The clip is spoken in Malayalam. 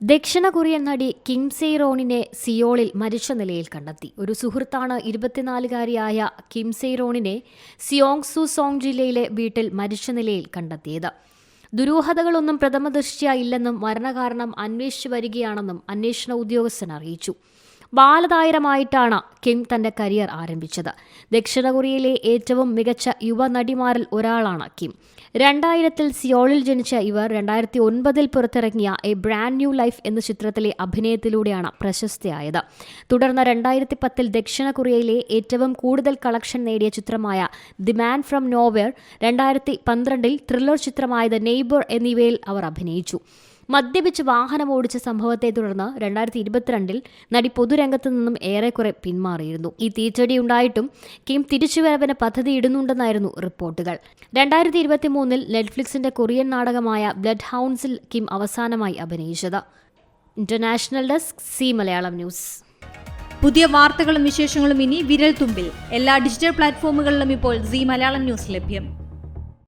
ദക്ഷിണ കൊറിയൻ നടി കിം സേ റോണിനെ സിയോളിൽ മരിച്ച നിലയിൽ കണ്ടെത്തി. ഒരു സുഹൃത്താണ് 24-കാരിയായ കിം സേ റോണിനെ സിയോങ്സു സോങ് ജില്ലയിലെ വീട്ടിൽ മരിച്ച നിലയിൽ കണ്ടെത്തിയത്. ദുരൂഹതകളൊന്നും പ്രഥമദൃഷ്ട്യാ ഇല്ലെന്നും മരണകാരണം അന്വേഷിച്ചു വരികയാണെന്നും അന്വേഷണ ഉദ്യോഗസ്ഥൻ അറിയിച്ചു. ബാലതാരമായിട്ടാണ് കിം തന്റെ കരിയർ ആരംഭിച്ചത്. ദക്ഷിണ കൊറിയയിലെ ഏറ്റവും മികച്ച യുവ നടിമാരിൽ ഒരാളാണ് കിം. 2000-ൽ സിയോളിൽ ജനിച്ച ഇവർ 2009-ൽ പുറത്തിറങ്ങിയ എ ബ്രാൻഡ് ന്യൂ ലൈഫ് എന്ന ചിത്രത്തിലെ അഭിനയത്തിലൂടെയാണ് പ്രശസ്തയായത്. തുടർന്ന് 2010-ൽ ദക്ഷിണ കൊറിയയിലെ ഏറ്റവും കൂടുതൽ കളക്ഷൻ നേടിയ ചിത്രമായ ദി മാൻ ഫ്രം നോവെയർ, 2012-ൽ ത്രില്ലർ ചിത്രമായ ദ നെയ്ബർ എന്നിവയിൽ അവർ അഭിനയിച്ചു. മദ്യപിച്ച് വാഹനമോടിച്ച സംഭവത്തെ തുടർന്ന് 2022-ൽ നടി പൊതുരംഗത്തു നിന്നും ഏറെക്കുറെ പിന്മാറിയിരുന്നു. ഈ തിരിച്ചടിയുണ്ടായിട്ടും കിം തിരിച്ചുവരവിന് പദ്ധതിയിടുന്നുണ്ടെന്നായിരുന്നു റിപ്പോർട്ടുകൾ. 2023-ൽ നെറ്റ്ഫ്ലിക്സിന്റെ കൊറിയൻ നാടകമായ ബ്ലഡ് ഹൗണ്ട്സിൽ കിം അവസാനമായി അഭിനയിച്ചത്. International desk, C Malayalam news. പുതിയ വാർത്തകളും വിശേഷങ്ങളും ഇനി വിരൽ തുമ്പിൽ. എല്ലാ ഡിജിറ്റൽ പ്ലാറ്റ്ഫോമുകളിലും ഇപ്പോൾ സി മലയാളം ന്യൂസ് ലഭ്യം.